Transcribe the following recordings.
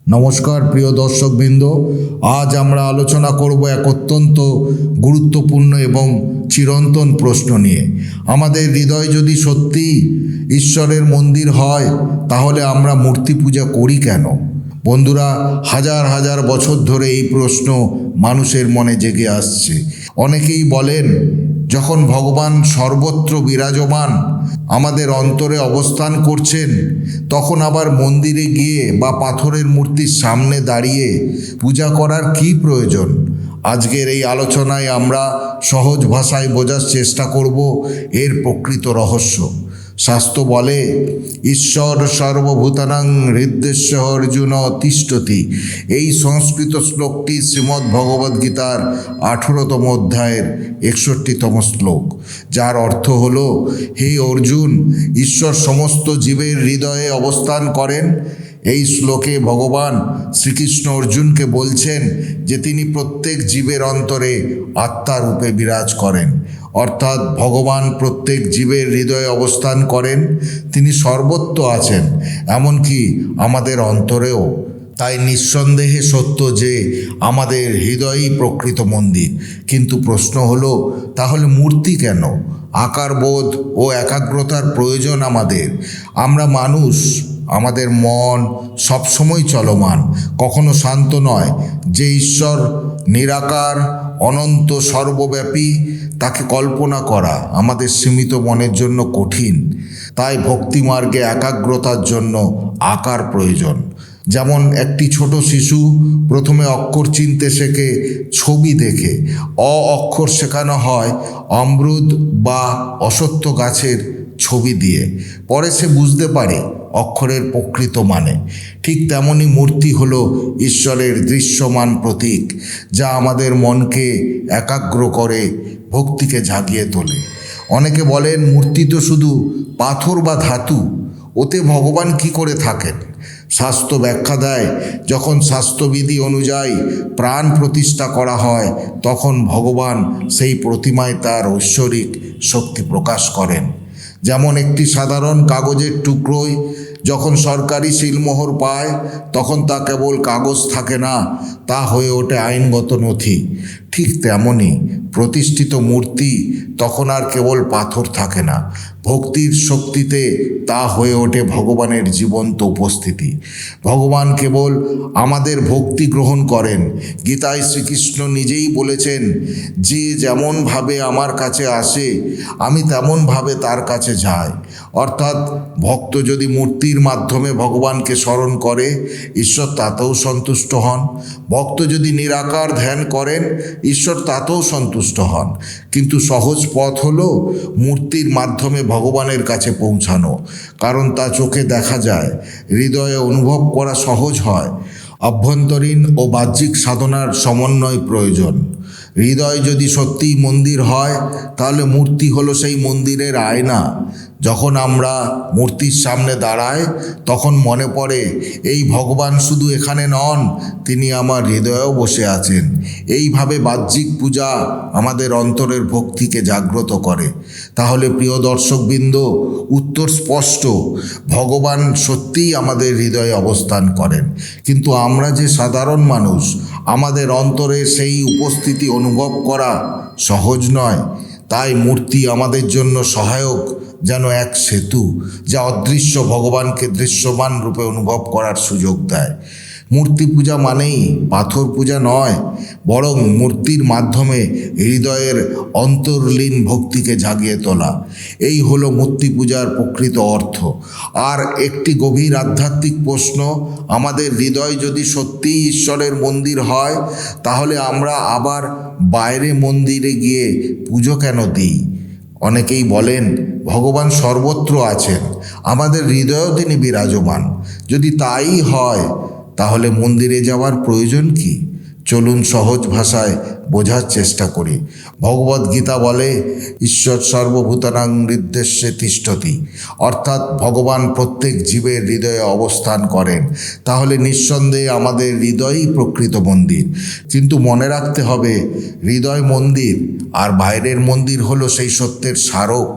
নমস্কার প্রিয় দর্শকবৃন্দ, আজ আমরা আলোচনা করব এক অত্যন্ত গুরুত্বপূর্ণ এবং চিরন্তন প্রশ্ন নিয়ে। আমাদের হৃদয় যদি সত্যি ঈশ্বরের মন্দির হয়, তাহলে আমরা মূর্তি পূজা করি কেন? বন্ধুরা, হাজার হাজার বছর ধরে এই প্রশ্ন মানুষের মনে জেগে আসছে। অনেকেই বলেন, যখন ভগবান সর্বত্র বিরাজমান, আমাদের অন্তরে অবস্থান করছেন, তখন আবার মন্দিরে গিয়ে বা পাথরের মূর্তির সামনে দাঁড়িয়ে পূজা করার কী প্রয়োজন? আজকের এই আলোচনায় আমরা সহজ ভাষায় বোঝার চেষ্টা করব এর প্রকৃত রহস্য। শাস্ত্র বলে, ঈশ্বর সর্বভূতানাং হৃদ্দেশ্য অর্জুন তিষ্ঠতি। এই সংস্কৃত শ্লোকটি শ্রীমদ্ ভগবদ্গীতার 18তম অধ্যায়ের 61তম শ্লোক, যার অর্থ হল, হে অর্জুন, ঈশ্বর সমস্ত জীবের হৃদয়ে অবস্থান করেন। এই শ্লোকে ভগবান শ্রীকৃষ্ণ অর্জুনকে বলছেন যে তিনি প্রত্যেক জীবের অন্তরে আত্মা রূপে বিরাজ করেন, অর্থাৎ ভগবান প্রত্যেক জীবের হৃদয়ে অবস্থান করেন। তিনি সর্বত্র আছেন, এমনকি আমাদের অন্তরেও। তাই নিঃসন্দেহে সত্য যে আমাদের হৃদয়ই প্রকৃত মন্দির। কিন্তু প্রশ্ন হলো, তাহলে মূর্তি কেন? আকারবোধ ও একাগ্রতার প্রয়োজন আমাদের। আমরা মানুষ, আমাদের মন সবসময় চলমান, কখনো শান্ত নয়। যে ঈশ্বর নিরাকার, অনন্ত, সর্বব্যাপী, তাকে কল্পনা করা আমাদের সীমিত মনের জন্য কঠিন। তাই ভক্তিমার্গে একাগ্রতার জন্য আকার প্রয়োজন। যেমন একটি ছোট শিশু প্রথমে অক্ষর চিনতে শেখে ছবি দেখে। অক্ষর শেখানো হয় অমরুদ বা অশ্বত্থ গাছের ছবি দিয়ে। পরে সে বুঝতে পারে অক্ষরের প্রকৃত মানে। ঠিক তেমনই মূর্তি হলো ঈশ্বরের দৃশ্যমান প্রতীক, যা আমাদের মনকে একাগ্র করে, ভক্তিকে জাগিয়ে তোলে। অনেকে বলেন, মূর্তি তো শুধু পাথর বা ধাতু, ওতে ভগবান কি করে থাকেন? শাস্ত্র ব্যাখ্যা দেয়, যখন স্বাস্থ্যবিধি অনুযায়ী প্রাণ প্রতিষ্ঠা করা হয়, তখন ভগবান সেই প্রতিমায় তার ঐশ্বরিক শক্তি প্রকাশ করেন। যেমন একটি সাধারণ কাগজের টুকরোয় যখন সরকারি সিলমোহর পায়, তখন তা কেবল কাগজ থাকে না, তা হয়ে ওঠে আইনগত নথি। ঠিক তেমনই প্রতিষ্ঠিত মূর্তি তখন আর কেবল পাথর থাকে না, ভক্তির শক্তিতে তা হয়ে ওঠে ভগবানের জীবন্ত উপস্থিতি। ভগবান কেবল আমাদের ভক্তি গ্রহণ করেন। গীতায় শ্রীকৃষ্ণ নিজেই বলেছেন, যে যেমনভাবে আমার কাছে আসে, আমি তেমনভাবে তার কাছে যাই। অর্থাৎ ভক্ত যদি মূর্তির মাধ্যমে ভগবানকে স্মরণ করে, ঈশ্বর তাতেও সন্তুষ্ট হন। ভক্ত যদি নিরাকার ধ্যান করেন, ঈশ্বর তাতেও সন্তুষ্ট হন। কিন্তু সহজ পথ হলো মূর্তির মাধ্যমে ভগবানের কাছে পৌঁছানো, কারণ তা চোখে দেখা যায়, হৃদয়ে অনুভব করা সহজ হয়। অভ্যন্তরীণ ও বাহ্যিক সাধনার সমন্বয় প্রয়োজন। হৃদয় যদি সত্যিই মন্দির হয়, তাহলে মূর্তি হলো সেই মন্দিরের আয়না। যখন আমরা মূর্তির সামনে দাঁড়াই, তখন মনে পড়ে, এই ভগবান শুধু এখানে নন, তিনি আমার হৃদয়েও বসে আছেন। এইভাবে বাহ্যিক পূজা আমাদের অন্তরের ভক্তিকে জাগ্রত করে। তাহলে প্রিয় দর্শকবৃন্দ, উত্তর স্পষ্ট, ভগবান সত্যিই আমাদের হৃদয়ে অবস্থান করেন। কিন্তু আমরা যে সাধারণ মানুষ, আমাদের অন্তরে সেই উপস্থিতি অনুভব করা সহজ নয়। তাই মূর্তি আমাদের জন্য সহায়ক, যেন এক সেতু, যা অদৃশ্য ভগবানকে দৃশ্যমান রূপে অনুভব করার সুযোগ দেয়। মূর্তি পূজা মানেই পাথর পূজা নয়, বরং মূর্তির মাধ্যমে হৃদয়ের অন্তর্লীন ভক্তিকে জাগিয়ে তোলা। এই হলো মূর্তি পূজার প্রকৃত অর্থ। আর একটি গভীর আধ্যাত্মিক প্রশ্ন, আমাদের হৃদয় যদি সত্যিই ঈশ্বরের মন্দির হয়, তাহলে আমরা আবার বাইরে মন্দিরে গিয়ে পুজো কেন দিই? অনেকেই বলেন, ভগবান সর্বত্র আছেন, আমাদের হৃদয়েও তিনি বিরাজমান। যদি তাই হয়, তাহলে মন্দিরে যাওয়ার প্রয়োজন কি? চলুন সহজ ভাষায় বোঝার চেষ্টা করি। ভগবদ্গীতা বলে, ঈশ্বর সর্বভূতানাং হৃদ্দেশ্যে তিষ্ঠতি, অর্থাৎ ভগবান প্রত্যেক জীবের হৃদয়ে অবস্থান করেন। তাহলে নিঃসন্দেহে আমাদের হৃদয়ই প্রকৃত মন্দির। কিন্তু মনে রাখতে হবে, হৃদয় মন্দির আর বাইরের মন্দির হলো সেই সত্যের স্মারক।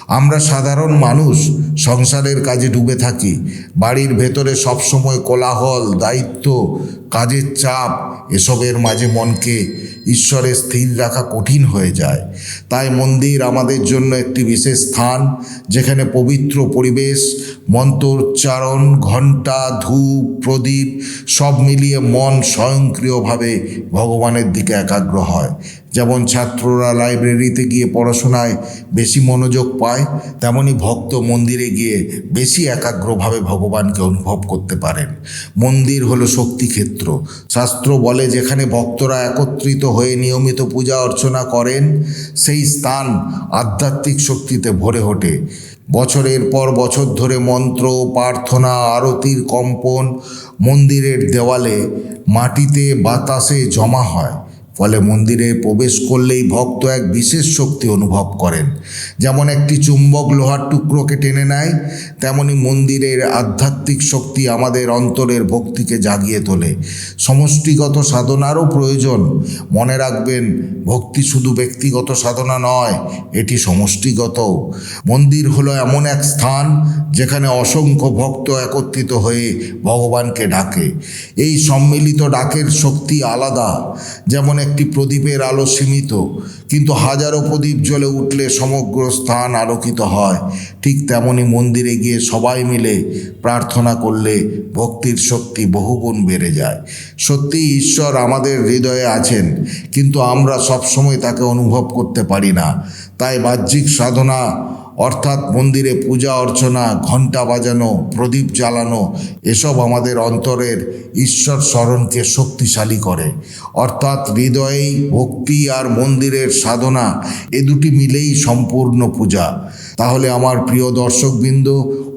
আমরা সাধারণ মানুষ সংসারের কাজে ডুবে থাকি। বাড়ির ভেতরে সবসময় কোলাহল, দায়িত্ব, কাজের চাপ, এসবের মাঝে মনকে ঈশ্বরে স্থির রাখা কঠিন হয়ে যায়। তাই মন্দির আমাদের জন্য একটি বিশেষ স্থান, যেখানে পবিত্র পরিবেশ, মন্ত্রোচ্চারণ, ঘণ্টা, ধূপ, প্রদীপ সব মিলিয়ে মন স্বয়ংক্রিয়ভাবে ভগবানের দিকে একাগ্র হয়। যেমন ছাত্ররা লাইব্রেরিতে গিয়ে পড়াশোনায় বেশি মনোযোগ পায়, তেমনি ভক্ত মন্দিরে গিয়ে বেশি একাগ্রভাবে ভগবানকে অনুভব করতে পারেন। মন্দির হলো শক্তিক্ষেত্র। শাস্ত্র বলে, যেখানে ভক্তরা একত্রিত হয়ে নিয়মিত পূজা অর্চনা করেন, সেই স্থান আধ্যাত্মিক শক্তিতে ভরে ওঠে। বছরের পর বছর ধরে মন্ত্র, প্রার্থনা, আরতির কম্পন মন্দিরের দেওয়ালে, মাটিতে, বাতাসে জমা হয়। ফলে মন্দিরে প্রবেশ করলেই ভক্ত এক বিশেষ শক্তি অনুভব করেন। যেমন একটি চুম্বক লোহার টুকরোকে টেনে নেয়, তেমনি মন্দিরের আধ্যাত্মিক শক্তি আমাদের অন্তরের ভক্তিকে জাগিয়ে তোলে। সমষ্টিগত সাধনারও প্রয়োজন। মনে রাখবেন, ভক্তি শুধু ব্যক্তিগত সাধনা নয়, এটি সমষ্টিগত। মন্দির হলো এমন এক স্থান যেখানে অসংখ্য ভক্ত একত্রিত হয়ে ভগবানকে ডাকে। এই সম্মিলিত ডাকের শক্তি আলাদা। যেমন একটি প্রদীপের আলো সীমিত, কিন্তু হাজারো প্রদীপ জ্বলে উঠলে সমগ্র স্থান আলোকিত হয়। ঠিক তেমনি মন্দিরে গিয়ে সবাই মিলে প্রার্থনা করলে ভক্তির শক্তি বহুগুণ বেড়ে যায়। সত্যি ঈশ্বর আমাদের হৃদয়ে আছেন, কিন্তু আমরা সবসময় তাকে অনুভব করতে পারি না। তাই বাহ্যিক সাধনা অর্থাৎ মন্দিরে পূজা অর্চনা, ঘণ্টা বাজানো, প্রদীপ জ্বালানো, এসব আমাদের অন্তরের ঈশ্বর স্মরণকে শক্তিশালী করে। অর্থাৎ হৃদয়েই ভক্তি আর মন্দিরের সাধনা, এ দুটি মিলেই সম্পূর্ণ পূজা। তাহলে আমার প্রিয় দর্শকবৃন্দ,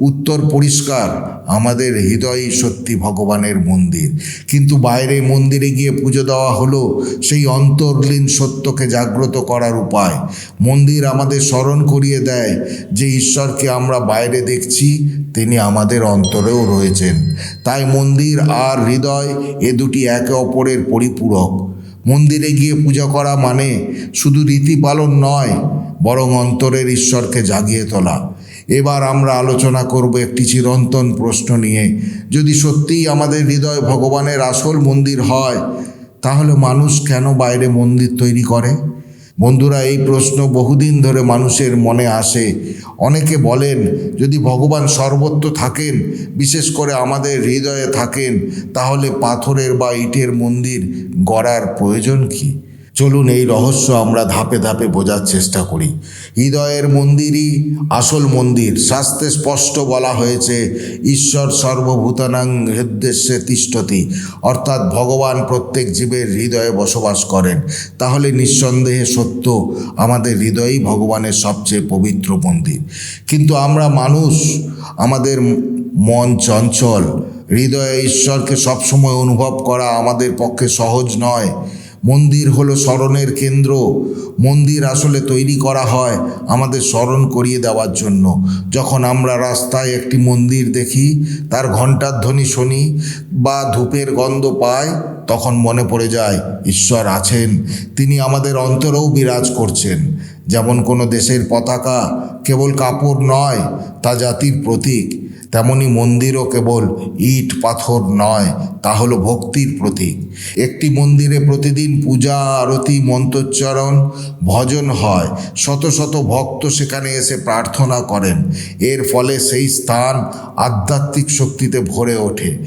উত্তর পরিষ্কার, আমাদের হৃদয়ই সত্যি ভগবানের মন্দির। কিন্তু বাইরে মন্দিরে গিয়ে পুজো দেওয়া হলো সেই অন্তর্লীন সত্যকে জাগ্রত করার উপায়। মন্দির আমাদের স্মরণ করিয়ে দেয় যে ঈশ্বরকে আমরা বাইরে দেখছি, তিনি আমাদের অন্তরেও রয়েছেন। তাই মন্দির আর হৃদয়, এ দুটি একে অপরের পরিপূরক। মন্দিরে গিয়ে পূজা করা মানে শুধু রীতি পালন নয়, বরং অন্তরের ঈশ্বরকে জাগিয়ে তোলা। এবার আমরা আলোচনা করব একটি চিরন্তন প্রশ্ন নিয়ে। যদি সত্যিই আমাদের হৃদয় ভগবানের আসল মন্দির হয়, তাহলে মানুষ কেন বাইরে মন্দির তৈরি করে? বন্ধুরা, এই প্রশ্ন বহুদিন ধরে মানুষের মনে আসে। অনেকে বলেন, যদি ভগবান সর্বত্র থাকেন, বিশেষ করে আমাদের হৃদয়ে থাকেন, তাহলে পাথরের বা ইটের মন্দির গড়ার প্রয়োজন কি? চলুন এই রহস্য আমরা ধাপে ধাপে বোঝার চেষ্টা করি। হৃদয়ের মন্দিরই আসল মন্দির। শাস্ত্রে স্পষ্ট বলা হয়েছে, ঈশ্বর সর্বভূতানাং হৃদ্দেশে তিষ্ঠতি, অর্থাৎ ভগবান প্রত্যেক জীবের হৃদয়ে বসবাস করেন। তাহলে নিঃসন্দেহে সত্য, আমাদের হৃদয়েই ভগবানের সবচেয়ে পবিত্র মন্দির। কিন্তু আমরা মানুষ, আমাদের মন চঞ্চল। হৃদয়ে ঈশ্বরকে সবসময় অনুভব করা আমাদের পক্ষে সহজ নয়। মন্দির হলো স্মরণের কেন্দ্র। মন্দির আসলে তৈরি করা হয় আমাদের স্মরণ করিয়ে দেওয়ার জন্য। যখন আমরা রাস্তায় একটি মন্দির দেখি, তার ঘণ্টার ধ্বনি শুনি বা ধূপের গন্ধ পাই, তখন মনে পড়ে যায় ঈশ্বর আছেন, তিনি আমাদের অন্তরেও বিরাজ করছেন। যেমন কোনো দেশের পতাকা কেবল কাপড় নয়, তা জাতির প্রতীক, তেমনি মন্দিরও কেবল ইট পাথর নয়, তা হলো ভক্তির প্রতীক। একটি মন্দিরে প্রতিদিন পূজা, আরতি, মন্ত্রোচ্চারণ, ভজন হয়। শত শত ভক্ত সেখানে এসে প্রার্থনা করেন। এর ফলে সেই স্থান আধ্যাত্মিক শক্তিতে ভরে ওঠে।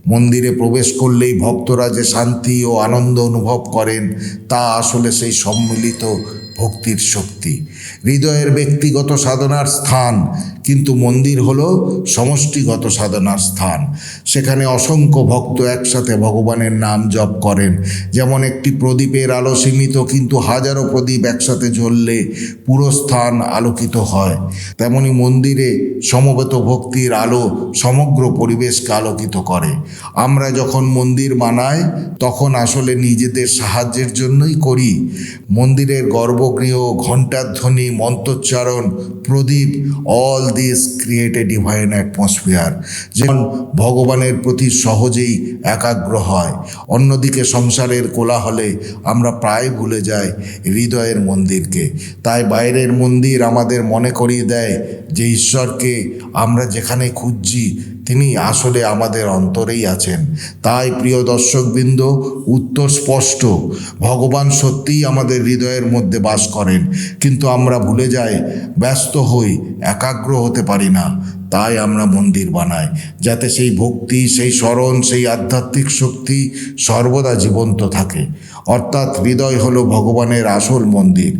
মন্দিরে প্রবেশ করলেই ভক্তরা যে শান্তি ও আনন্দ অনুভব করেন, তা আসলে সেই সম্মিলিত ভক্তির শক্তি। হৃদয়ের ব্যক্তিগত সাধনার স্থান, কিন্তু মন্দির হলো সমষ্টিগত সাধনার স্থান। সেখানে অসংখ্য ভক্ত একসাথে ভগবানের নাম জপ করেন। যেমন একটি প্রদীপের আলো সীমিত, কিন্তু হাজারো প্রদীপ একসাথে জ্বললে পুরো স্থান আলোকিত হয়। তেমনি মন্দিরে সমবেত ভক্তির আলো সমগ্র পরিবেশকে আলোকিত করে। আমরা যখন মন্দির বানাই, তখন আসলে নিজেদের সাহায্যের জন্যই করি। মন্দিরের গর্ভগৃহ, ঘণ্টার ধ্বনি, মন্ত্রোচ্চারণ, প্রদীপ, all this create a divine atmosphere. যেমন ভগবানের প্রতি সহজেই একাগ্র হয়, অন্যদিকে সংসারের কোলাহলে আমরা প্রায় ভুলে যাই হৃদয়ের মন্দিরকে। তাই বাইরের মন্দির আমাদের মনে করিয়ে দেয় যে ঈশ্বরকে আমরা যেখানে খুঁজছি তিনি আসলে আমাদের অন্তরেই আছেন। তাই প্রিয় দর্শকবৃন্দ, উত্তর স্পষ্ট, ভগবান সত্যিই আমাদের হৃদয়ের মধ্যে বাস করেন, কিন্তু আমরা ভুলে যাই, ব্যস্ত হই, একাগ্র হতে পারি না। তাই আমরা মন্দির বানাই যাতে সেই ভক্তি, সেই স্মরণ, সেই আধ্যাত্মিক শক্তি সর্বদা জীবন্ত থাকে। অর্থাৎ হৃদয় হলো ভগবানের আসল মন্দির,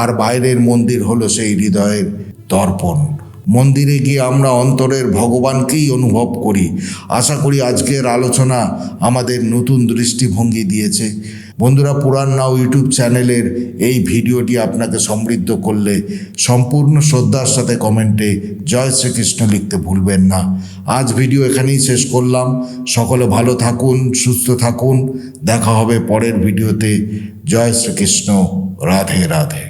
আর বাইরের মন্দির হলো সেই হৃদয়ের দর্পণ। মন্দিরে গিয়ে আমরা অন্তরের ভগবানকেই অনুভব করি। আশা করি আজকের আলোচনা আমাদের নতুন দৃষ্টিভঙ্গি দিয়েছে। বন্ধুরা, পুরাণ নাও ইউটিউব চ্যানেলের এই ভিডিওটি আপনাকে সমৃদ্ধ করলে সম্পূর্ণ শ্রদ্ধার সাথে কমেন্টে জয় শ্রীকৃষ্ণ লিখতে ভুলবেন না। আজ ভিডিও এখানেই শেষ করলাম। সকলে ভালো থাকুন, সুস্থ থাকুন। দেখা হবে পরের ভিডিওতে। জয় শ্রীকৃষ্ণ। রাধে রাধে।